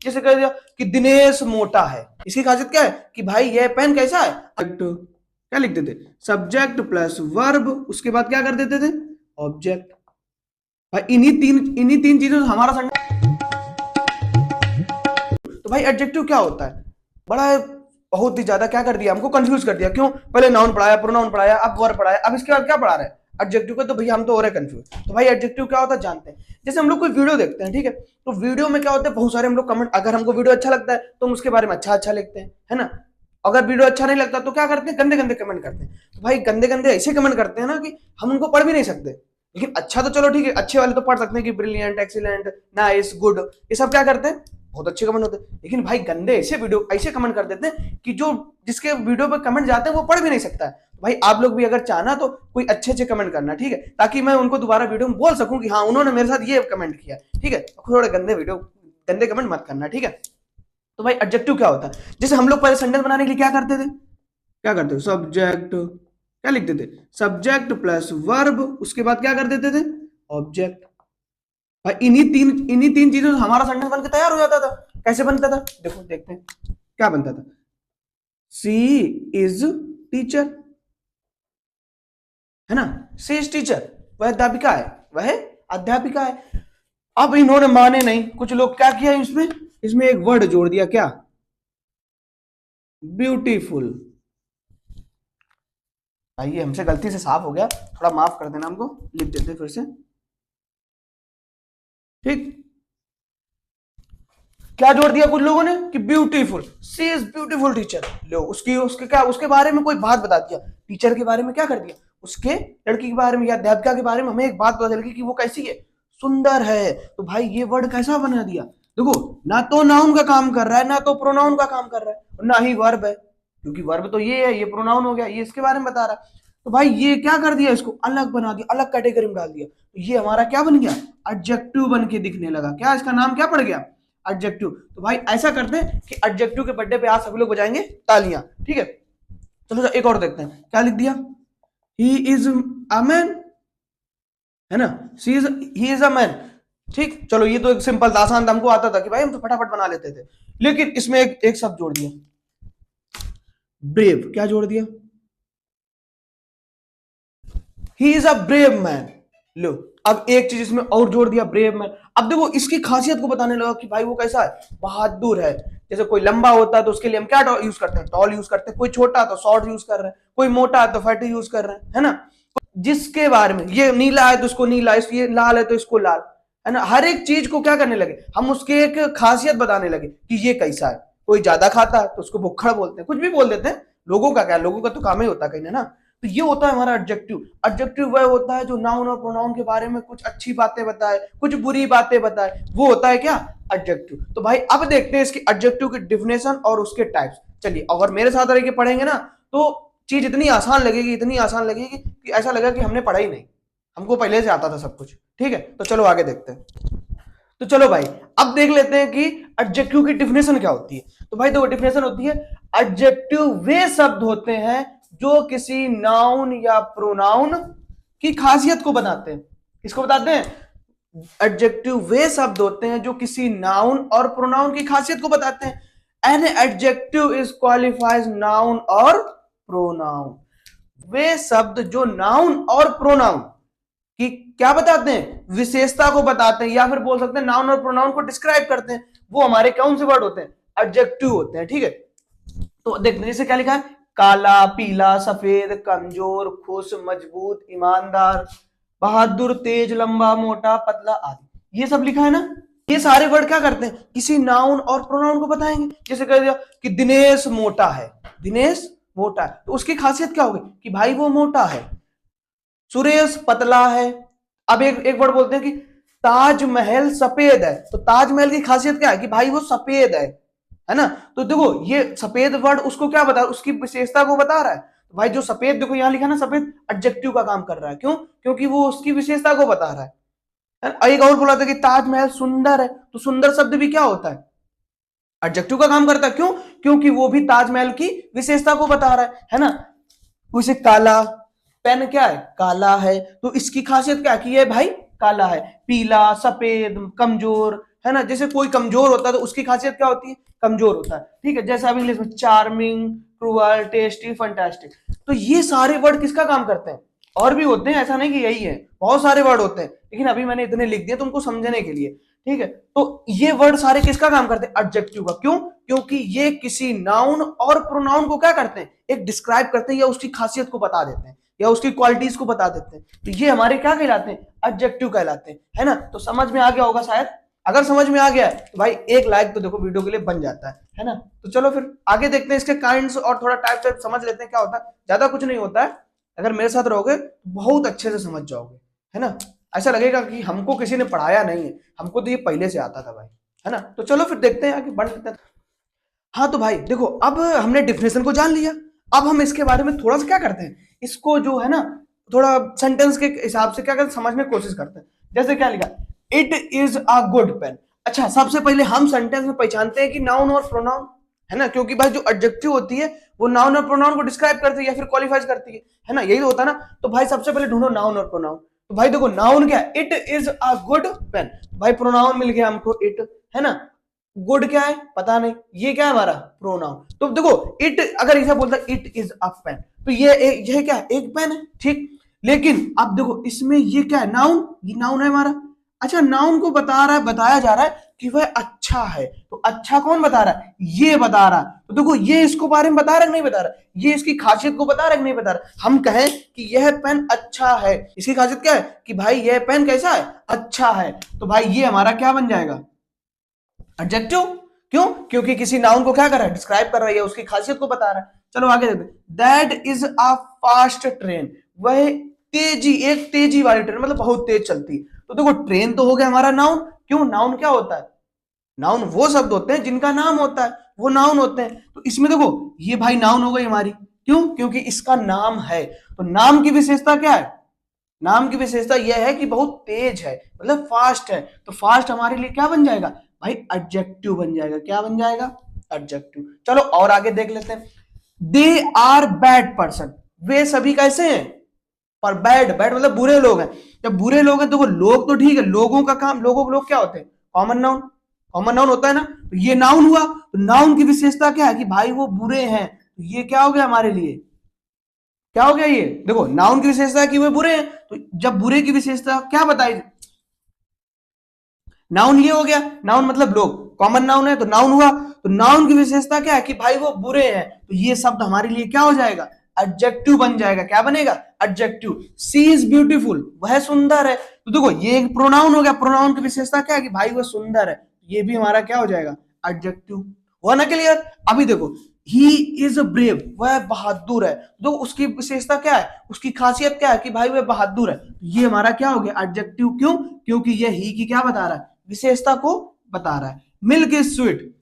जैसे कह दिया कि दिनेश मोटा है, इसकी खासियत क्या है कि भाई ये पेन कैसा है, क्या लिख देते, सब्जेक्ट प्लस वर्ब, उसके बाद क्या कर देते थे, ऑब्जेक्ट। भाई इन्हीं तीन चीजों से हमारा तो भाई एडजेक्टिव क्या होता है, बड़ा बहुत ही ज्यादा क्या कर दिया, हमको कंफ्यूज कर दिया। क्यों, पहले नाउन पढ़ाया, प्रोनाउन पढ़ाया, अब वर्ब पढ़ाया, अब इसके बाद क्या पढ़ा रहे हैं, एडजेक्टिव का। तो भैया हम तो हो रहे कंफ्यूज। तो भाई एडजेक्टिव क्या होता है जानते हैं। जैसे हम लोग कोई वीडियो देखते हैं, ठीक है, तो वीडियो में क्या होता है, बहुत सारे हम लोग कमेंट, अगर हमको वीडियो अच्छा लगता है तो हम उसके बारे में अच्छा अच्छा लिखते हैं, है ना। अगर वीडियो अच्छा नहीं लगता तो क्या करते हैं, गंदे गंदे कमेंट करते हैं। तो भाई गंदे गंदे ऐसे कमेंट करते हैं ना कि हम उनको पढ़ भी नहीं सकते। लेकिन अच्छा तो चलो ठीक है, अच्छे वाले तो पढ़ सकते हैं कि ब्रिलियंट, एक्सीलेंट, नाइस, गुड, ये सब क्या करते हैं, बहुत अच्छे कमेंट होते हैं। लेकिन भाई गंदे ऐसे वीडियो ऐसे कमेंट कर देते हैं कि जो जिसके वीडियो पे कमेंट जाते हैं वो पढ़ भी नहीं सकता है। भाई आप लोग भी अगर चाहना तो कोई अच्छे अच्छे कमेंट करना, ठीक है, ताकि मैं उनको दोबारा वीडियो में बोल सकूं कि हाँ उन्होंने मेरे साथ ये कमेंट किया, ठीक है। थोड़े गंदे कमेंट मत करना, ठीक है। तो भाई एडजेक्टिव क्या होता है, जैसे हम लोग पहले सेंटेंस बनाने के लिए क्या करते थे, क्या करते थे, सब्जेक्ट, क्या लिखते थे, सब्जेक्ट प्लस वर्ब, उसके बाद क्या कर देते थे, ऑब्जेक्ट। भाई इन्हीं तीन चीजों से हमारा सेंटेंस बन के तैयार हो जाता था। कैसे बनता था, देखो देखते हैं क्या बनता था, सी इज टीचर, है ना, सी इज टीचर, वह अध्यापिका है, वह अध्यापिका है। अब इन्होंने माने नहीं, कुछ लोग क्या किया, इसमें एक वर्ड जोड़ दिया, क्या, ब्यूटीफुल। भाई ये हमसे गलती से साफ हो गया, थोड़ा माफ कर देना, हमको लिख देते फिर से, ठीक। क्या जोड़ दिया कुछ लोगों ने कि beautiful, she is beautiful teacher. लो उसकी उसके क्या, उसके बारे में कोई बात बता दिया, टीचर के बारे में क्या कर दिया, उसके लड़की के बारे में या अध्यापिका के बारे में हमें एक बात पता चल गई कि वो कैसी है, सुंदर है। तो भाई ये वर्ड कैसा बना दिया, देखो ना तो नाउन का काम कर रहा है, ना तो प्रोनाउन का काम कर रहा है, और ना ही वर्ब है, क्योंकि वर्ब तो ये है, ये प्रोनाउन हो गया, ये इसके बारे में बता रहा है। तो भाई ये क्या कर दिया, इसको अलग बना दिया, अलग कैटेगरी में डाल दिया। तो ये हमारा क्या बन गया, एडजेक्टिव बन के दिखने लगा। क्या इसका नाम क्या पड़ गया, एडजेक्टिव। तो भाई ऐसा करते हैं कि एडजेक्टिव के बर्थडे पे आज सभी लोग बजाएंगे तालियां, ठीक है। चलो एक और देखते हैं, क्या लिख दिया, ही इज अ मैन, है ना, ही इज अ मैन, ठीक। चलो ये तो एक सिंपल था, आसान था, हमको आता था कि भाई हम तो फटाफट बना लेते थे। लेकिन इसमें एक शब्द जोड़ दिया, ब्रेव। क्या जोड़ दिया, he is a brave man. लो अब एक चीज इसमें और जोड़ दिया, ब्रेव मैन। अब देखो इसकी खासियत को बताने लगा कि भाई वो कैसा है, बहादुर है। जैसे कोई लंबा होता है तो उसके लिए हम क्या यूज करते हैं, टॉल यूज करते हैं। कोई छोटा तो शॉर्ट यूज कर रहे हैं, कोई मोटा है तो फैट यूज कर रहे हैं, है ना। जिसके बारे में, ये नीला है तो इसको नीला, ये लाल है तो इसको लाल, है ना। हर एक चीज को क्या करने लगे हम, उसके एक खासियत बताने लगे कि ये कैसा है। कोई ज्यादा खाता है तो उसको भुक्खड़ बोलते हैं, कुछ भी बोल देते हैं। लोगों का क्या, लोगों का तो काम ही होता है कहीं ना। तो ये होता है हमारा एडजेक्टिव। एडजेक्टिव वह होता है जो नाउन और प्रोनाउन के बारे में कुछ अच्छी बातें बताए, कुछ बुरी बातें बताए, वो होता है क्या, एडजेक्टिव। तो भाई अब देखते हैं इसकी एडजेक्टिव की डिफिनेशन और उसके टाइप्स। चलिए अगर मेरे साथ रह के पढ़ेंगे ना तो चीज इतनी आसान लगेगी, इतनी आसान लगेगी कि ऐसा लगेगा कि हमने पढ़ा ही नहीं, हमको पहले से आता था सब कुछ, ठीक है। तो चलो आगे देखते हैं। तो चलो भाई अब देख लेते हैं कि एडजेक्टिव की डिफिनेशन क्या होती है। तो भाई देखो डिफिनेशन होती है, एडजेक्टिव वे शब्द होते हैं जो किसी नाउन या प्रोनाउन की खासियत को बताते हैं। किसको बताते हैं, एडजेक्टिव वे शब्द होते हैं जो किसी नाउन और प्रोनाउन की खासियत को बताते हैं। An adjective is qualifies noun और प्रोनाउन। वे शब्द जो नाउन और प्रोनाउन कि क्या बताते हैं, विशेषता को बताते हैं, या फिर बोल सकते हैं नाउन और प्रोनाउन को डिस्क्राइब करते हैं, वो हमारे कौन से वर्ड होते हैं, एडजेक्टिव होते हैं, ठीक है। तो देखते हैं जैसे क्या लिखा है, काला, पीला, सफेद, कमजोर, खुश, मजबूत, ईमानदार, बहादुर, तेज, लंबा, मोटा, पतला आदि, ये सब लिखा है ना। ये सारे वर्ड क्या करते हैं, किसी नाउन और प्रोनाउन को बताएंगे। जैसे कह दिया कि दिनेश मोटा है, दिनेश मोटा है, तो उसकी खासियत क्या होगी कि भाई वो मोटा है। सुरेश पतला है। अब एक वर्ड बोलते हैं कि ताजमहल सफेद है, तो ताजमहल की खासियत क्या है कि भाई वो सफेद है ना। तो देखो ये सफेद वर्ड उसको क्या बता, उसकी विशेषता को बता रहा है। तो भाई जो सफेद, देखो यहां लिखा ना, सफेद एडजेक्टिव का काम कर रहा है। क्यों, क्योंकि वो उसकी विशेषता को बता रहा है। एक और बोला था कि ताजमहल सुंदर है, तो सुंदर शब्द भी क्या होता है, एडजेक्टिव का काम करता है। क्यों, क्योंकि वो भी ताजमहल की विशेषता को बता रहा है ना। उसे काला, पेन क्या है, काला है, तो इसकी खासियत क्या की है भाई, काला है। पीला, सफेद, कमजोर, है ना। जैसे कोई कमजोर होता है तो उसकी खासियत क्या होती है, कमजोर होता है, ठीक है। जैसे अब इंग्लिश में चार्मिंग, क्रूअल, टेस्टी, फंटास्टिक, तो ये सारे वर्ड किसका काम करते हैं, और भी होते हैं, ऐसा नहीं कि यही है, बहुत सारे वर्ड होते हैं, लेकिन अभी मैंने इतने लिख दिए तुमको समझने के लिए, ठीक है। तो ये वर्ड सारे किसका काम करते हैं, एडजेक्टिव का। क्यों, क्योंकि ये किसी नाउन और प्रोनाउन को क्या करते हैं, एक डिस्क्राइब करते हैं या उसकी खासियत को बता देते हैं या उसकी क्वालिटीज को बता देते हैं। तो ये हमारे क्या कहलाते हैं, एडजेक्टिव कहलाते हैं, है ना। तो समझ में आ गया होगा शायद, अगर समझ में आ गया है तो भाई एक लाइक तो देखो वीडियो के लिए बन जाता है ना। तो चलो फिर आगे देखते हैं इसके काइंड्स और थोड़ा टाइप समझ लेते हैं क्या होता है। ज्यादा कुछ नहीं होता है, अगर मेरे साथ रहोगे तो बहुत अच्छे से समझ जाओगे, है ना। ऐसा लगेगा कि हमको किसी ने पढ़ाया नहीं है, हमको तो ये पहले से आता था भाई, है ना। तो चलो फिर देखते हैं आगे बढ़ लेते हैं। हाँ तो भाई देखो, अब हमने डिफिनेशन को जान लिया, अब हम इसके बारे में थोड़ा सा क्या करते हैं, इसको जो है ना थोड़ा सेंटेंस के हिसाब से क्या करते हैं, समझने की कोशिश करते हैं। जैसे क्या लिखा, it is a good pen. अच्छा, सबसे पहले हम सेंटेंस में पहचानते हैं कि नाउन और प्रोनाउन, है ना, क्योंकि भाई जो एडजेक्टिव होती है वो नाउन और प्रोनाउन को डिस्क्राइब करती है या फिर क्वालिफाइज करती है ना, यही तो होता है ना। तो भाई सबसे पहले ढूंढो नाउन और प्रोनाउन। तो भाई देखो नाउन क्या है, it is a good pen, भाई प्रोनाउन मिल गया हमको इट, है ना। गुड क्या है पता नहीं, ये क्या है हमारा प्रोनाउन। तो देखो इट अगर ऐसा बोलता है इट इज अ पेन, तो ये क्या है, एक पेन है, ठीक। लेकिन अब देखो इसमें ये क्या है, नाउन, ये नाउन है हमारा। अच्छा, नाउन को बता रहा है, बताया जा रहा है कि वह अच्छा है, तो अच्छा कौन बता रहा है, ये बता रहा है। तो देखो ये इसको बारे में बता रहा है नहीं बता रहा, ये इसकी खासियत को बता रहा है नहीं बता रहा। हम कहें कि यह पेन अच्छा है, इसकी खासियत क्या है कि भाई यह पेन कैसा है, अच्छा है, तो भाई ये हमारा क्या बन जाएगा, एडजेक्टिव। क्यों, क्योंकि किसी नाउन को क्या कर रहा है, डिस्क्राइब कर रहा है, उसकी खासियत को बता रहा है। चलो आगे देखते हैं, that is a fast train, वह तेजी, एक तेजी वाली ट्रेन, मतलब बहुत तेज चलती। तो देखो ट्रेन तो हो गया हमारा नाउन। क्यों, नाउन क्या होता है, नाउन वो शब्द होते हैं जिनका नाम होता है, वो नाउन होते हैं। तो इसमें देखो ये भाई नाउन हो गई हमारी, क्यों, क्योंकि इसका नाम है। तो नाम की विशेषता क्या है, नाम की विशेषता यह है कि बहुत तेज है, मतलब फास्ट है। तो फास्ट हमारे लिए क्या बन जाएगा भाई, एडजेक्टिव बन जाएगा। क्या बन जाएगा, एडजेक्टिव। चलो और आगे देख लेते हैं, दे आर बैड पर्सन, वे सभी कैसे हैं, पर बैड, बैड मतलब बुरे लोग हैं। जब बुरे लोग हैं तो वो लोग तो ठीक है, लोगों का काम, लोग क्या होते हैं, कॉमन नाउन, कॉमन नाउन होता है ना। तो ये नाउन हुआ, तो नाउन की विशेषता क्या है कि भाई वो बुरे हैं। तो ये क्या हो गया हमारे लिए, क्या हो गया, ये देखो नाउन की विशेषता है कि वे बुरे हैं। तो जब बुरे की विशेषता क्या बताई, नाउन ये हो गया, नाउन मतलब लोग, कॉमन नाउन है तो नाउन हुआ। तो नाउन की विशेषता क्या है कि भाई वो बुरे हैं, तो ये शब्द हमारे लिए क्या हो जाएगा, एडजेक्टिव बन जाएगा। क्या बनेगा, एडजेक्टिव। सी इज ब्यूटीफुल, वह सुंदर है। तो देखो ये एक प्रोनाउन हो गया, प्रोनाउन की विशेषता क्या है कि भाई वह सुंदर है, ये भी हमारा क्या हो जाएगा, एडजेक्टिव। हुआ ना क्लियर। अभी देखो ही इज ब्रेव, वह बहादुर है, तो उसकी विशेषता क्या है, उसकी खासियत क्या है कि भाई वह बहादुर है, ये हमारा क्या हो गया, एडजेक्टिव। क्यों, क्योंकि ये ही की क्या बता रहा है, विशेषता को बता रहा है। मिल्क इज स्वीट,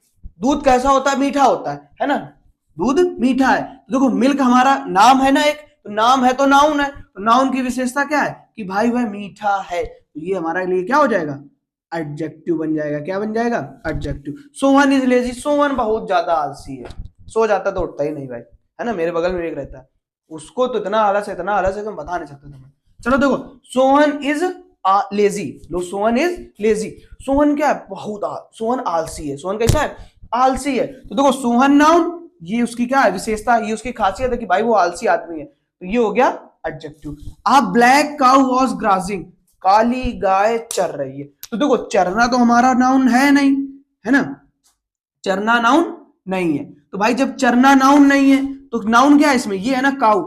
दूध कैसा होता है, मीठा होता है ना, दूध मीठा है। तो देखो मिल्क हमारा नाम है ना एक, तो नाम है तो नाउन है, तो नाउन की विशेषता क्या है कि भाई वह मीठा है, तो ये हमारे लिए क्या हो जाएगा, एडजेक्टिव बन जाएगा। क्या बन जाएगा, adjective. Sohan is lazy, Sohan बहुत ज्यादा आलसी है, सो जाता तो उठता ही नहीं भाई, है ना। मेरे बगल में एक रहता है, उसको तो इतना आलस है, इतना आलस है कि हम बता नहीं सकते तुम्हें। चलो देखो, Sohan is lazy, low Sohan is lazy, Sohan क्या है, सोहन आलसी है, सोहन कैसा है, आलसी है। तो देखो सोहन नाउन, ये उसकी क्या है विशेषता, ये उसकी खासियत है कि भाई वो आलसी आदमी है, तो ये हो गया adjective. A black cow was grazing, काली गाय चर रही है। तो देखो चरना तो हमारा नाउन है नहीं, है ना, चरना नाउन नहीं है। तो भाई जब चरना नाउन नहीं है तो नाउन क्या है इसमें, ये है ना काउ,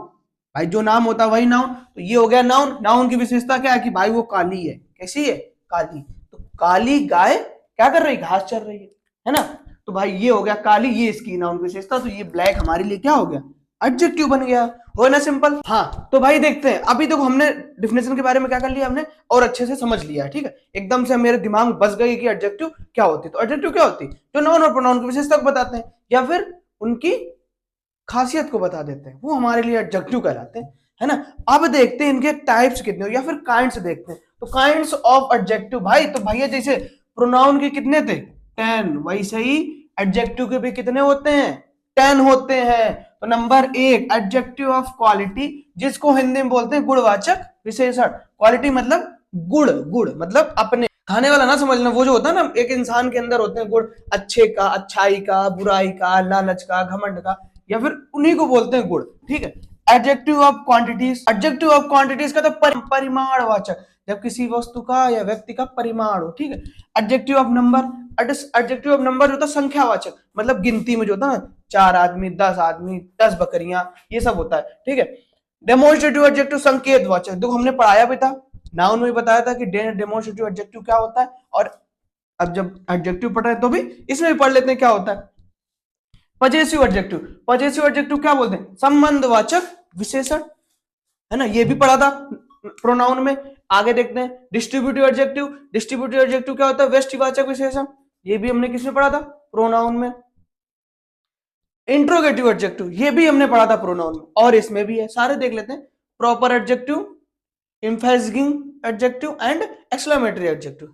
भाई जो नाम होता है वही नाउन, तो ये हो गया नाउन। नाउन की विशेषता क्या है कि भाई वो काली है, कैसी है, काली। तो काली गाय क्या कर रही, घास चर रही है ना। तो भाई ये हो गया काली, ये इसकी नाउन विशेषता। तो ये ब्लैक हमारे लिए क्या हो गया, एडजेक्टिव बन गया। हो ना सिंपल। हाँ तो भाई देखते हैं, अभी देखो हमने डिफिनेशन के बारे में क्या कर लिया हमने, और अच्छे से समझ लिया है, ठीक है। एकदम से मेरे दिमाग में बस गई कि एडजेक्टिव क्या होती है। तो एडजेक्टिव क्या होती है, जो नाउन और प्रोनाउन की विशेषता को बताते हैं या फिर उनकी खासियत को बता देते हैं, वो हमारे लिए एडजेक्टिव कहलाते हैं, है ना। अब देखते हैं इनके टाइप्स कितने या फिर काइंड्स देखते हैं। तो काइंड्स ऑफ एडजेक्टिव, भाई तो भैया जैसे प्रोनाउन के कितने थे 10, वैसे ही एडजेक्टिव के भी कितने होते हैं, 10 होते हैं। तो नंबर 1 एडजेक्टिव ऑफ क्वालिटी, जिसको हिंदी में बोलते हैं गुणवाचक विशेषण। क्वालिटी मतलब गुण, गुण मतलब अपने खाने वाला ना समझना, वो जो होता है ना एक इंसान के अंदर होते हैं गुण, अच्छे का, अच्छाई का, बुराई का, लालच का, घमंड का, या फिर उन्हीं को बोलते हैं गुण, ठीक है। Adjective of quantities, adjective of quantities का तो परिमाणवाचक, जब किसी वस्तु का या व्यक्ति का परिमाण हो, ठीक है। Adjective of number, adjective of number होता है संख्यावाचक, मतलब गिनती में जो होता है ना 4 आदमी, 10 आदमी, 10 बकरियां, ये सब होता है, ठीक है। डेमोन्स्ट्रेटिव एडजेक्टिव संकेतवाचक, देखो हमने पढ़ाया भी था, नाउन में बताया था कि डेमोन्स्ट्रेटिव एडजेक्टिव क्या होता है, और अब जब एडजेक्टिव पढ़ रहे हैं तो भी इसमें भी पढ़ लेते हैं क्या होता है। पजेसिव एडजेक्टिव, पजेसिव एडजेक्टिव क्या बोलते हैं, संबंधवाचक विशेषण, है ना, ये भी पढ़ा था प्रोनाउन में। आगे देखते हैं डिस्ट्रीब्यूटिव एडजेक्टिव, डिस्ट्रीब्यूटिव एडजेक्टिव क्या होता है, व्यष्टिवाचक विशेषण, ये भी हमने किसमें पढ़ा था, प्रोनाउन में। इंट्रोगेटिव एडजेक्टिव, ये भी हमने पढ़ा था प्रोनाउन में, और इसमें भी है, सारे देख लेते हैं। Proper adjective, emphasizing adjective and exclamatory adjective,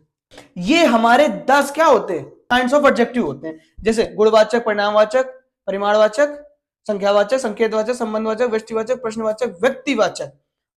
ये हमारे 10 क्या होते हैं, काइंड्स ऑफ एडजेक्टिव होते हैं, जैसे गुणवाचक, परिणामवाचक, परिमाणवाचक, संख्यावाचक, संकेतवाचक, संबंधवाचक, व्यष्टिवाचक, प्रश्नवाचक, व्यक्तिवाचक,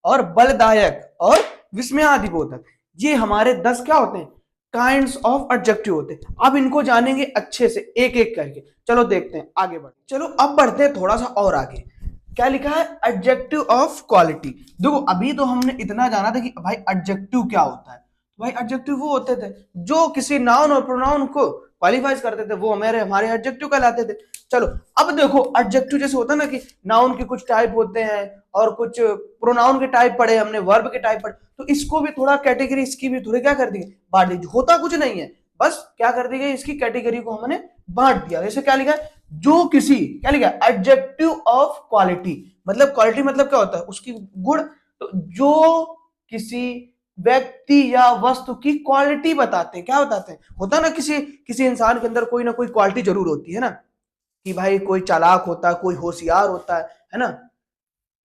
और बलदायक और विस्मयादिबोधक, ये हमारे 10 क्या होते हैं, काइंड्स ऑफ एडजेक्टिव होते हैं। अब इनको जानेंगे अच्छे से एक एक करके, चलो देखते हैं, आगे बढ़, चलो अब बढ़ते हैं थोड़ा सा और आगे। क्या लिखा है, एडजेक्टिव ऑफ क्वालिटी। देखो अभी तो हमने इतना जाना था कि भाई एडजेक्टिव क्या होता है, भाई एडजेक्टिव वो होते थे जो किसी नाउन और प्रोनाउन को क्वालिफाइज करते थे, वो हमारे एडजेक्टिव कहलाते थे। चलो अब देखो एडजेक्टिव जैसे होता है ना कि नाउन के कुछ टाइप होते हैं और कुछ प्रोनाउन के टाइप पढ़े हमने, वर्ब के टाइप पढ़े, तो इसको भी थोड़ा कैटेगरी, इसकी भी थोड़ी क्या कर दी, बांट दी। होता कुछ नहीं है, बस क्या कर दी गई, इसकी कैटेगरी को हमने बांट दिया। जैसे क्या लिखा है, जो किसी, क्या लिखा है, एडजेक्टिव ऑफ क्वालिटी, मतलब क्वालिटी मतलब क्या होता है, उसकी गुण, तो जो किसी व्यक्ति या वस्तु की क्वालिटी बताते हैं, क्या बताते हैं, होता है ना किसी इंसान के अंदर कोई ना कोई क्वालिटी जरूर होती है ना, कि भाई कोई चालाक होता है, कोई होशियार होता है ना,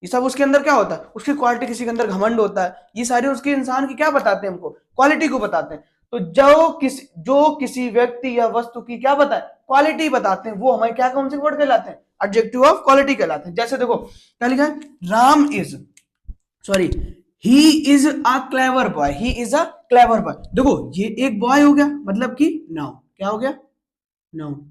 ये सब उसके अंदर क्या होता है, उसकी क्वालिटी, किसी के अंदर घमंड होता है, ये सारे उसके इंसान की क्या बताते हैं, हमको क्वालिटी को बताते हैं। तो जो किसी व्यक्ति या वस्तु की क्या बताए, क्वालिटी बताते हैं, वो हमारे क्या, कौन से वर्ड कहलाते हैं, एडजेक्टिव ऑफ क्वालिटी कहलाते हैं। जैसे देखो क्या लिखा है, Ram is, sorry, he is a clever boy, he is a clever boy. देखो ये एक बॉय हो गया, मतलब कि नाउन, क्या हो गया, नाउन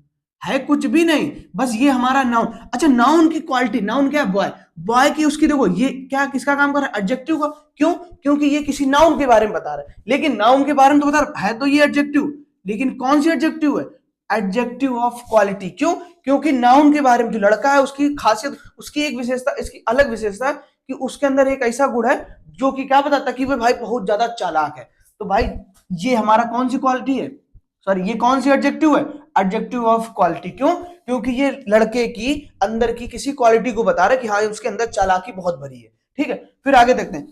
है, कुछ भी नहीं, बस ये हमारा नाउन। अच्छा नाउन की क्वालिटी, नाउन क्या है, बॉय, बॉय की उसकी, देखो ये क्या, किसका काम कर रहा है, एडजेक्टिव का, क्यों, क्योंकि ये किसी नाउन के बारे में बता रहा है, लेकिन नाउन के बारे में तो बता रहा है तो ये एडजेक्टिव, लेकिन कौन सी एडजेक्टिव है, एडजेक्टिव ऑफ क्वालिटी। क्यों, क्योंकि नाउन के बारे में, जो लड़का है उसकी खासियत, उसकी एक विशेषता, इसकी अलग विशेषता है कि उसके अंदर एक ऐसा गुण है जो कि क्या बताता है कि भाई बहुत ज्यादा चालाक है। तो भाई ये हमारा कौन सी क्वालिटी है, सॉरी ये कौन सी एडजेक्टिव है, एडजेक्टिव ऑफ क्वालिटी। क्यों, क्योंकि ये लड़के की अंदर की किसी क्वालिटी को बता रहा है कि हाँ उसके अंदर चालाकी बहुत भरी है, ठीक है। फिर आगे देखते हैं,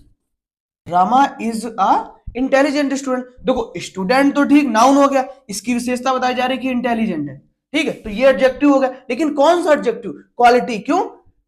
Rama is a intelligent student. देखो स्टूडेंट तो ठीक नाउन हो गया, इसकी विशेषता बताई जा रही है कि इंटेलिजेंट है, ठीक है, तो ये एडजेक्टिव हो गया, लेकिन कौन सा एडजेक्टिव, क्वालिटी। क्यों,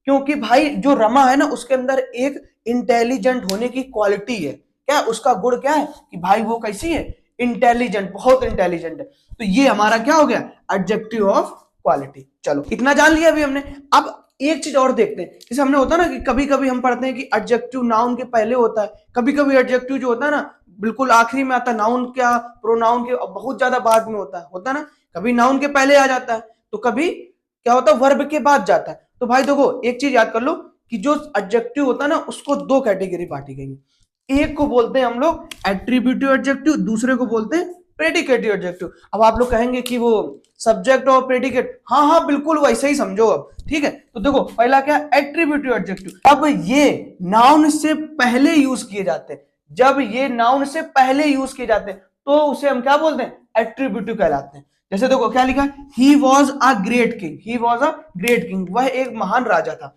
क्योंकि भाई जो रमा है ना उसके अंदर एक इंटेलिजेंट होने की क्वालिटी है, क्या उसका गुण क्या है कि भाई वो कैसी है, इंटेलिजेंट, बहुत इंटेलिजेंट है। तो ये हमारा क्या हो गया, एडजेक्टिव ऑफ क्वालिटी। चलो इतना जान लिया अभी हमने। अब एक चीज और देखते हैं, जैसे हमने होता ना कि कभी कभी हम पढ़ते हैं कि एडजेक्टिव नाउन के पहले होता है, कभी कभी एडजेक्टिव जो होता है ना बिल्कुल आखिरी में आता है, नाउन क्या प्रोनाउन के बहुत ज्यादा बाद में होता है ना, कभी नाउन के पहले आ जाता है, तो कभी क्या होता है वर्ब के बाद जाता है। तो भाई देखो एक चीज याद कर लो कि जो एडजेक्टिव होता है ना उसको दो कैटेगरी बांटी गई है, एक को बोलते हैं हम लोग एट्रीब्यूटिव एडजेक्टिव, दूसरे को बोलते हैं प्रेडिकेटिव एडजेक्टिव। अब आप लोग कहेंगे कि वो सब्जेक्ट और प्रेडिकेट, हाँ हाँ बिल्कुल वैसे ही समझो अब, ठीक है। तो देखो पहला क्या, एट्रीब्यूटिव एडजेक्टिव। अब ये नाउन से पहले यूज किए जाते हैं, जब ये नाउन से पहले यूज किए जाते हैं तो उसे हम क्या बोलते हैं, एट्रीब्यूटिव कहलाते हैं। जैसे देखो क्या लिखा, he was a great king, he was a great king, वह एक महान राजा था,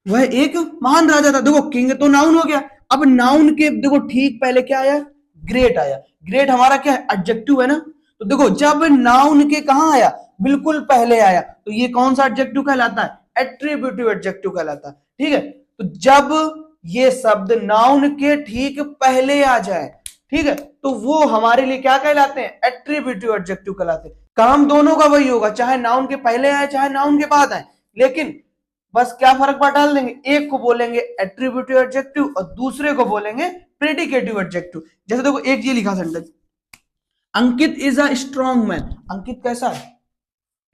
वह एक महान राजा था। देखो किंग तो नाउन हो गया, अब नाउन के देखो ठीक पहले क्या आया, ग्रेट आया। ग्रेट हमारा क्या है, एडजेक्टिव है ना, तो देखो जब नाउन के कहां आया, बिल्कुल पहले आया, तो ये कौन सा एडजेक्टिव कहलाता है, एट्रीब्यूटिव एडजेक्टिव कहलाता है, ठीक है। तो जब ये शब्द नाउन के ठीक पहले आ जाए, ठीक है, तो वो हमारे लिए क्या कहलाते हैं, एट्रीब्यूटिव एडजेक्टिव कहलाते हैं। काम दोनों का वही होगा, चाहे नाउन के पहले आए चाहे नाउन के बाद आए, लेकिन बस क्या फर्क डाल देंगे, एक को बोलेंगे एट्रीब्यूटिव एडजेक्टिव और दूसरे को बोलेंगे प्रेडिकेटिव एडजेक्टिव। जैसे देखो एक ये लिखा sentence, Ankit is a strong man, Ankit कैसा है,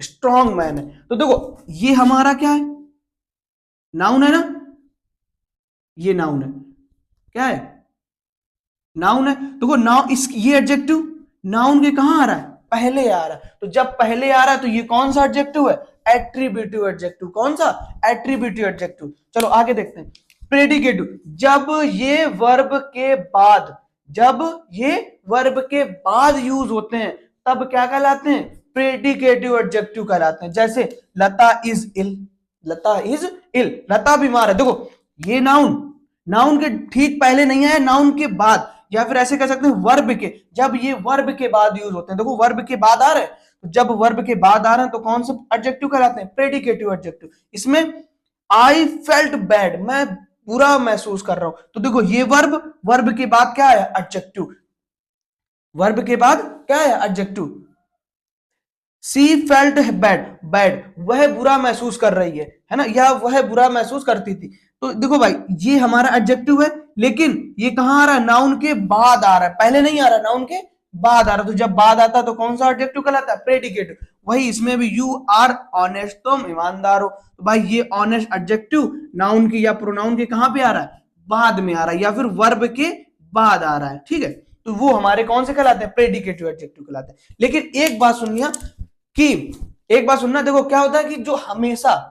स्ट्रॉन्ग मैन है। तो देखो ये हमारा क्या है, नाउन है ना, ये नाउन है, क्या है, नाउन है। देखो नाउन, इस ये एडजेक्टिव नाउन के कहां आ रहा है, पहले आ रहा है। तो जब पहले आ रहा है तो ये कौन सा एडजेक्टिव है, एट्रीब्यूटिव एडजेक्टिव। कौन सा, एट्रीब्यूटिव एडजेक्टिव। चलो आगे देखते हैं। प्रेडिकेटिव, जब ये वर्ब के बाद, जब ये वर्ब के बाद यूज होते हैं तब क्या कहलाते हैं, प्रेडिकेटिव एडजेक्टिव कहलाते हैं। जैसे लता इज इल, लता इज इल, लता बीमार है। देखो ये नाउन, नाउन के ठीक पहले नहीं है, नाउन के बाद, या फिर ऐसे कह सकते हैं वर्ब के, जब ये वर्ब के बाद यूज होते हैं। देखो वर्ब के बाद आ रहे हैं, तो जब वर्ब के बाद आ रहे हैं तो कौन सा एडजेक्टिव कहलाते हैं, प्रेडिकेटिव एडजेक्टिव। इसमें आई फेल्ट बैड, मैं बुरा महसूस कर रहा हूं, तो देखो ये वर्ब, वर्ब के बाद क्या है, एडजेक्टिव, वर्ब के बाद क्या है, एडजेक्टिव। सी फेल्ट बैड, बैड वह बुरा महसूस कर रही है ना, या वह बुरा महसूस करती थी। तो देखो भाई ये हमारा एडजेक्टिव है, लेकिन ये कहां आ रहा है, नाउन के बाद आ रहा है, पहले नहीं आ रहा, नाउन के बाद आ रहा है। तो जब बाद आता है तो कौन सा एडजेक्टिव कहलाता है, प्रेडिकेटिव। वही इसमें भी, यू आर ऑनेस्ट, तुम ईमानदार हो। तो भाई ये ऑनेस्ट एडजेक्टिव नाउन की या प्रोनाउन के कहां पे आ रहा है, बाद में आ रहा है, या फिर वर्ब के बाद आ रहा है, ठीक है। तो वो हमारे कौन से कहलाते हैं, प्रेडिकेटिव एडजेक्टिव कहलाते हैं। लेकिन एक बात सुनिए कि, एक बात सुनना, देखो क्या होता है कि जो हमेशा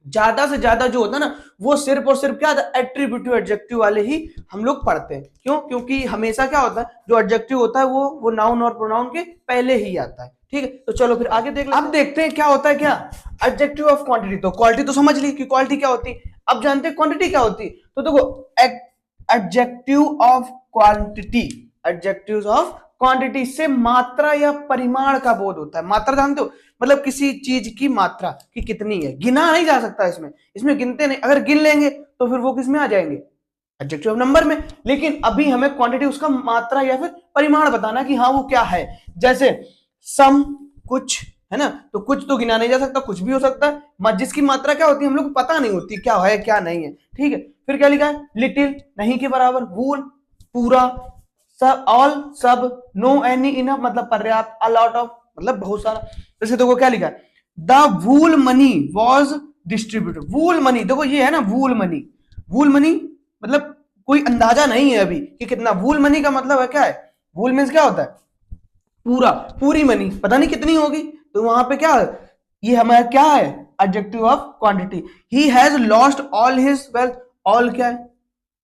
ज्यादा से ज्यादा जो होता है ना, वो सिर्फ और सिर्फ क्या होता है, एट्रीब्यूटिव एडजेक्टिव वाले ही हम लोग पढ़ते हैं। क्यों, क्योंकि हमेशा क्या होता है, जो एडजेक्टिव होता है वो नाउन और प्रोनाउन के पहले ही आता है, ठीक है। तो चलो फिर आगे देख लेते हैं। अब देखते हैं क्या होता है, क्या एडजेक्टिव ऑफ क्वांटिटी। तो क्वालिटी तो समझ ली कि क्वालिटी क्या होती है, अब जानते हैं क्वांटिटी क्या होती है। तो देखो adjective of quantity, adjectives of quantity से मात्रा या परिमाण का बोध होता है। मात्रा जानते हो, मतलब किसी चीज की मात्रा कि कितनी है, गिना नहीं जा सकता इसमें, इसमें गिनते नहीं, अगर गिन लेंगे तो फिर वो किस में आ जाएंगे, एडजेक्टिव ऑफ नंबर में। लेकिन अभी हमें क्वांटिटी, उसका मात्रा या फिर परिमाण बताना कि हाँ वो क्या है। जैसे सम, कुछ है ना, तो कुछ तो गिना नहीं जा सकता, कुछ भी हो सकता है, जिसकी मात्रा क्या होती है हम लोग को पता नहीं होती, क्या है क्या नहीं है, ठीक है। फिर क्या लिखा है, लिटिल नहीं के बराबर, वूल पूरा, सब ऑल सब, नो एनी इनफ मतलब पर्याप्त, अ लॉट ऑफ मतलब बहुत सारा। जैसे देखो क्या लिखा है, the wool money was distributed. Wool money, देखो ये है ना वूल मनी, वूल मनी मतलब कोई अंदाजा नहीं है अभी कि कितना। वूल मनी का मतलब है क्या है, वूल मीन्स क्या होता है, पूरा, पूरी मनी, पता नहीं कितनी होगी। तो वहां पे क्या है, ये हमारा क्या है, adjective of quantity. He has lost all his wealth, all क्या है,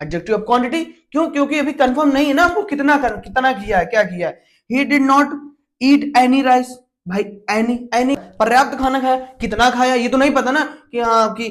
एडजेक्टिव ऑफ क्वांटिटी। क्यों, क्योंकि अभी कंफर्म नहीं है ना हमको कितना कितना किया है, क्या किया है। He did not eat any rice, भाई एनी, एनी पर्याप्त खाना खाया, कितना खाया ये तो नहीं पता ना, कि हाँ कि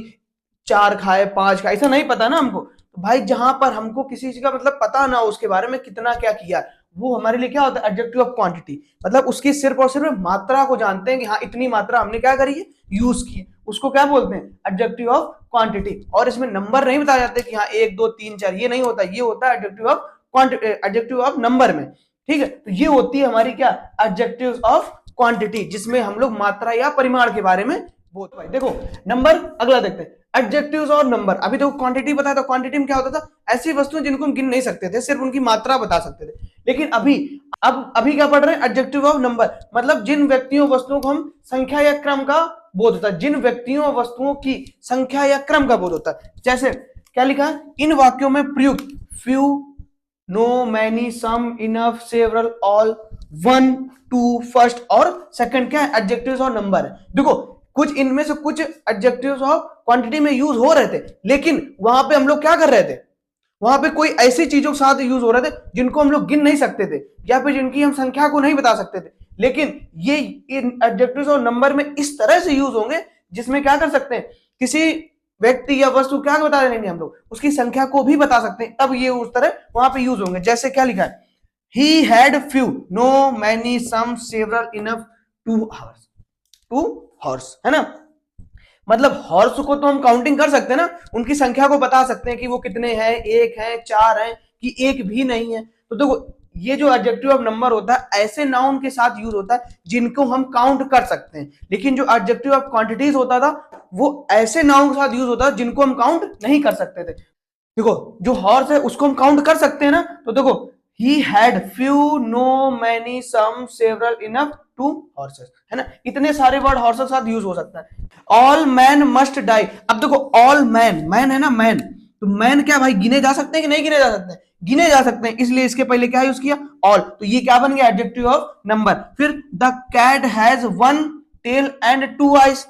4 खाए 5 खाए, ऐसा नहीं पता ना हमको। तो भाई जहां पर हमको किसी चीज का मतलब पता ना हो, उसके बारे में कितना क्या किया, वो हमारे लिए क्या होता है, एडजेक्टिव ऑफ क्वांटिटी। मतलब उसकी सिर्फ और सिर्फ मात्रा को जानते हैं कि हाँ इतनी मात्रा हमने क्या करी है, यूज की है, उसको क्या बोलते हैं, एडजेक्टिव ऑफ क्वांटिटी। और इसमें नंबर नहीं बताए जाते कि हाँ 1 2 3 4, ये नहीं होता, ये होता है adjective of quantity, adjective of number में, ठीक है। तो ये होती है हमारी क्या, एडजेक्टिव्स ऑफ क्वांटिटी, जिसमें हम लोग मात्रा या परिमाण के बारे में बोलते हैं। देखो नंबर, अगला देखते हैं एडजेक्टिव्स और नंबर। अभी तो क्वांटिटी बताया था, क्वांटिटी में क्या होता था, ऐसी वस्तुएं जिनको हम गिन नहीं सकते थे, सिर्फ उनकी मात्रा बता सकते थे। लेकिन अभी क्या पढ़ रहे हैं, एडजेक्टिव ऑफ नंबर, मतलब जिन व्यक्तियों वस्तुओं को हम संख्या या क्रम का बोध होता है, जिन व्यक्तियों वस्तुओं की संख्या या क्रम का बोध होता है। जैसे क्या लिखा है, इन वाक्यों में प्रयुक्त few, no, many, some, enough, several, all, one, two, first और सेकंड क्या है, एडजेक्टिव्स और नंबर है। देखो कुछ इनमें से कुछ एडजेक्टिव्स ऑफ क्वांटिटी में यूज हो रहे थे, लेकिन वहां पे हम लोग क्या कर रहे थे, वहां पे कोई ऐसी चीजों के साथ यूज हो रहे थे जिनको हम लोग गिन नहीं सकते थे, या फिर जिनकी हम संख्या को नहीं बता सकते थे। लेकिन ये एडजेक्टिव्स और नंबर में इस तरह से यूज होंगे जिसमें क्या कर सकते हैं, किसी व्यक्ति या वस्तु क्या बता देंगे हम लोग, उसकी संख्या को भी बता सकते हैं, तब ये उस तरह वहां पे यूज होंगे। जैसे क्या लिखा है, he had few, no, many, some, several, enough, two horse, two horse है ना। मतलब हॉर्स को तो हम काउंटिंग कर सकते हैं ना, उनकी संख्या को बता सकते हैं कि वो कितने हैं, 1 है, 4 है, कि एक भी नहीं है। तो देखो ये जो एडजेक्टिव ऑफ नंबर होता है ऐसे नाउन के साथ यूज होता है जिनको हम काउंट कर सकते हैं। लेकिन जो एडजेक्टिव ऑफ क्वांटिटीज होता था वो ऐसे नाउन के साथ यूज होता है जिनको हम काउंट नहीं कर सकते थे। देखो जो हॉर्स है उसको हम काउंट कर सकते हैं ना, तो देखो he had few no many some several enough two horses, है ना, इतने सारे वर्ड हॉर्सेस के साथ यूज हो सकता है। ऑल मैन मस्ट डाई, अब देखो ऑल मैन, मैन है ना मैन, तो मैन क्या भाई गिने जा सकते हैं कि नहीं गिने जा सकते हैं, गिने जा सकते हैं, इसलिए इसके पहले क्या यूज किया ऑल, तो ये क्या बन गया एडजेक्टिव ऑफ नंबर। फिर the cat has one tail and two eyes,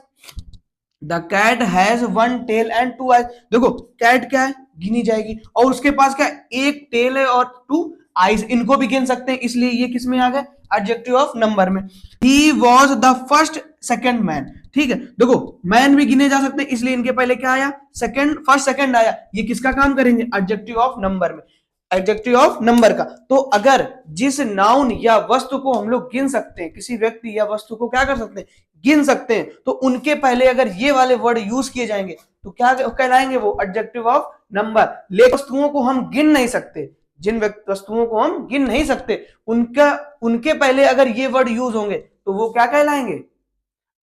the cat has one tail and two eyes, देखो कैट क्या है गिनी जाएगी, और उसके पास क्या एक टेल है और टू आइज, इनको भी गिन सकते हैं, इसलिए ये किस में आ गया एडजेक्टिव ऑफ नंबर में। He was the first second man, ठीक है, देखो मैन भी गिने जा सकते हैं, इसलिए इनके पहले क्या आया सेकंड, फर्स्ट सेकंड आया, ये किसका काम करेंगे एडजेक्टिव ऑफ नंबर में, एडजेक्टिव ऑफ नंबर का। तो अगर जिस नाउन या वस्तु को हम लोग गिन सकते हैं, किसी व्यक्ति या वस्तु को क्या कर सकते हैं गिन सकते हैं, तो उनके पहले अगर ये वाले वर्ड यूज किए जाएंगे तो क्या कहलाएंगे वो एडजेक्टिव ऑफ नंबर। लेकिन वस्तुओं को हम गिन नहीं सकते, जिन वस्तुओं को हम गिन नहीं सकते उनके पहले अगर ये वर्ड यूज होंगे तो वो क्या कहलाएंगे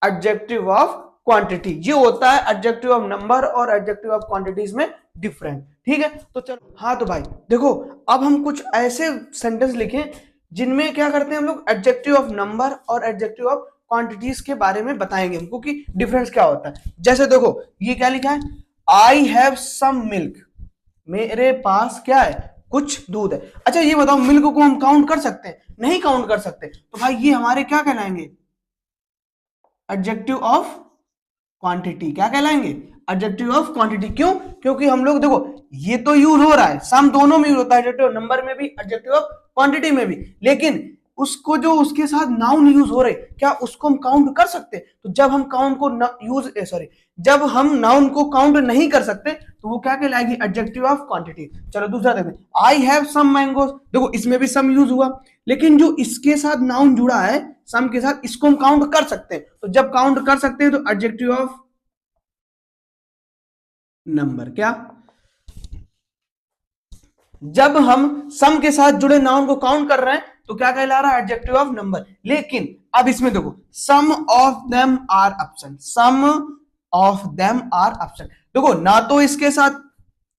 एडजेक्टिव ऑफ क्वांटिटी। ये होता है एडजेक्टिव ऑफ नंबर और एडजेक्टिव ऑफ क्वांटिटीज में डिफरेंट, ठीक है। तो चलो हाँ, तो भाई देखो अब हम कुछ ऐसे सेंटेंस लिखें जिनमें क्या करते हैं हम लोग एडजेक्टिव ऑफ नंबर और एडजेक्टिव ऑफ क्वांटिटीज के बारे में बताएंगे हमको कि डिफरेंस क्या होता है। जैसे देखो ये क्या लिखा है, आई हैव सम मिल्क, मेरे पास क्या है कुछ दूध है। अच्छा ये बताओ मिल्क को हम काउंट कर सकते हैं, नहीं काउंट कर सकते, तो भाई ये हमारे क्या कहलाएंगे एडजेक्टिव ऑफ क्वांटिटी, क्या कहलाएंगे एडजेक्टिव ऑफ क्वांटिटी। क्यों, क्योंकि हम लोग देखो ये तो यूज हो रहा है, सम दोनों में यूज होता है, एडजेक्टिव नंबर में भी एडजेक्टिव ऑफ क्वांटिटी में भी, लेकिन उसको जो उसके साथ नाउन यूज हो रहे क्या उसको हम काउंट कर सकते, तो जब हम काउंट को जब हम नाउन को काउंट नहीं कर सकते तो वो क्या कहलाएगी एडजेक्टिव ऑफ क्वांटिटी। चलो दूसरा देखते हैं, आई हैव सम मैंगोज, देखो इसमें भी सम यूज हुआ, लेकिन जो इसके साथ नाउन जुड़ा है सम के साथ, इसको हम काउंट कर सकते हैं, तो जब काउंट कर सकते हैं तो एडजेक्टिव ऑफ नंबर। क्या, जब हम सम के साथ जुड़े नाउन को काउंट कर रहे हैं तो क्या कहला रहा है एडजेक्टिव ऑफ नंबर। लेकिन अब इसमें देखो some of them are absent, some of them are absent, देखो ना तो इसके साथ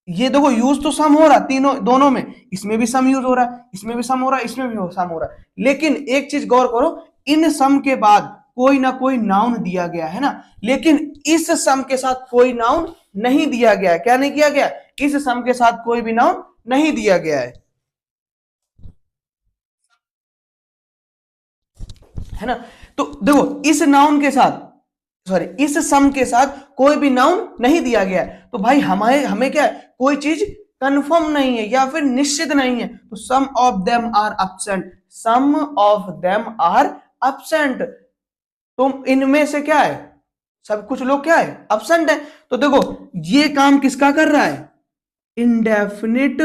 ये देखो यूज तो सम हो रहा तीनों दोनों में, इसमें भी सम यूज हो रहा है, इसमें भी सम हो रहा है, इसमें भी सम हो रहा है, लेकिन एक चीज गौर करो इन सम के बाद कोई ना कोई नाउन दिया गया है ना, लेकिन इस सम के साथ कोई नाउन नहीं दिया गया है। क्या नहीं किया गया, इस सम के साथ कोई भी नाउन नहीं दिया गया है ना। तो देखो इस नाउन के साथ इस सम के साथ कोई भी नाउन नहीं दिया गया है, तो भाई हमें क्या है कोई चीज कंफर्म नहीं है या फिर निश्चित नहीं है, तो some of them are absent, some of them are absent, तो इनमें से क्या है सब कुछ लोग क्या है एब्सेंट है। तो देखो ये काम किसका कर रहा है इंडेफिनिट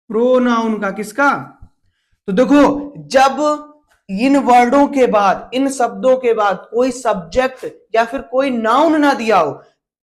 प्रोनाउन का, किसका, तो देखो जब इन वर्डों के बाद इन शब्दों के बाद कोई सब्जेक्ट या फिर कोई नाउन ना दिया हो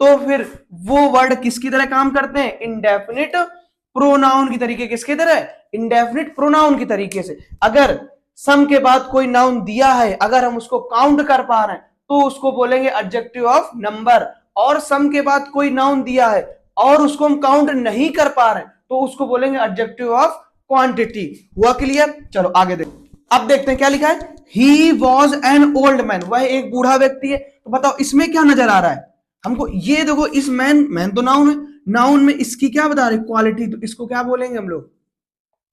तो फिर वो वर्ड किसकी तरह काम करते हैं इंडेफिनिट प्रोनाउन की तरीके, किसके तरह इंडेफिनिट प्रोनाउन की तरीके से। अगर सम के बाद कोई नाउन दिया है, अगर हम उसको काउंट कर पा रहे हैं तो उसको बोलेंगे एडजेक्टिव ऑफ नंबर, और सम के बाद कोई नाउन दिया है और उसको हम काउंट नहीं कर पा रहे हैं तो उसको बोलेंगे एडजेक्टिव ऑफ क्वांटिटी। हुआ क्लियर, चलो आगे देखो। अब देखते हैं क्या लिखा है, he was an old man, वह एक बूढ़ा व्यक्ति है, तो बताओ इसमें क्या नजर आ रहा है हमको, ये देखो इस मैन तो नाउन है, नाउन में इसकी क्या बता रहे क्वालिटी, तो इसको क्या बोलेंगे हम लोग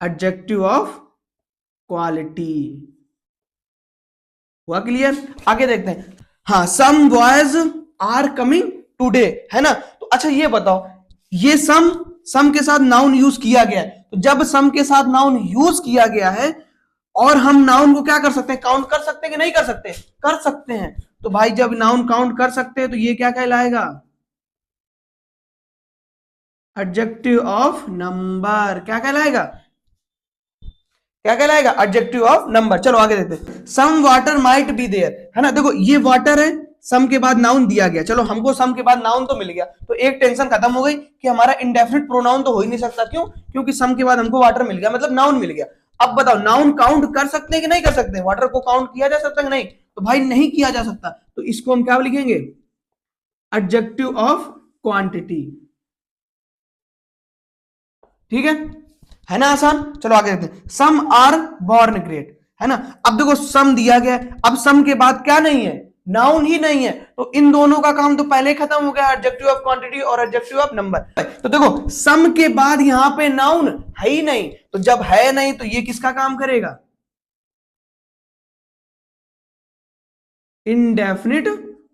एडजेक्टिव ऑफ क्वालिटी। हुआ क्लियर, आगे देखते हैं। हाँ some boys are coming today, है ना, तो अच्छा ये बताओ ये सम के साथ नाउन यूज किया गया है, तो जब सम के साथ नाउन यूज किया गया है और हम नाउन को क्या कर सकते हैं काउंट कर सकते हैं कि नहीं कर सकते, कर सकते हैं, तो भाई जब नाउन काउंट कर सकते हैं तो ये क्या कहलाएगा एडजेक्टिव ऑफ नंबर। क्या कहलाएगा, क्या कहलाएगा एडजेक्टिव ऑफ नंबर। चलो आगे देखते हैं, some water might be there, है ना, देखो ये वाटर है, सम के बाद नाउन दिया गया, चलो हमको सम के बाद नाउन तो मिल गया, तो एक टेंशन खत्म हो गई कि हमारा इंडेफिनिट प्रोनाउन तो हो ही नहीं सकता। क्यों, क्योंकि सम के बाद हमको वाटर मिल गया, मतलब नाउन मिल गया। अब बताओ नाउन काउंट कर सकते हैं कि नहीं कर सकते, वाटर को काउंट किया जा सकता है कि नहीं, तो भाई नहीं किया जा सकता, तो इसको हम क्या लिखेंगे एडजेक्टिव ऑफ क्वांटिटी। ठीक है, है ना आसान। चलो आगे देखते हैं, सम आर बॉर्न ग्रेट, है ना। अब देखो सम दिया गया है, अब सम के बाद क्या नहीं है, नाउन ही नहीं है, तो इन दोनों का काम तो पहले खत्म हो गया, एडजेक्टिव ऑफ क्वांटिटी और एडजेक्टिव ऑफ नंबर। तो देखो सम के बाद यहां पे नाउन है ही नहीं, तो जब है नहीं तो ये किसका काम करेगा, इंडेफिनिट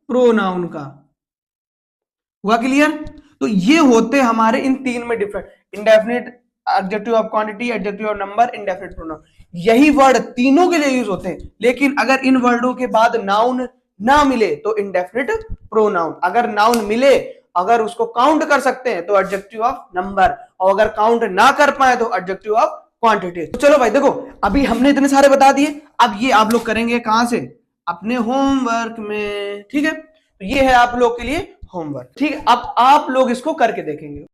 प्रोनाउन का। हुआ क्लियर। तो ये होते हमारे इन तीन में different, indefinite, adjective of quantity, adjective of number, indefinite pronoun. यही वर्ड तीनों के लिए यूज होते हैं, लेकिन अगर इन वर्डों के बाद नाउन ना मिले तो इंडेफिनिट प्रोनाउन, अगर नाउन मिले, अगर उसको काउंट कर सकते हैं तो एडजेक्टिव ऑफ नंबर, और अगर काउंट ना कर पाए तो एडजेक्टिव ऑफ क्वांटिटी। तो चलो भाई देखो, अभी हमने इतने सारे बता दिए, अब ये आप लोग करेंगे कहां से, अपने होमवर्क में, ठीक है। तो ये है आप लोग के लिए होमवर्क, ठीक है। अब आप लोग इसको करके देखेंगे।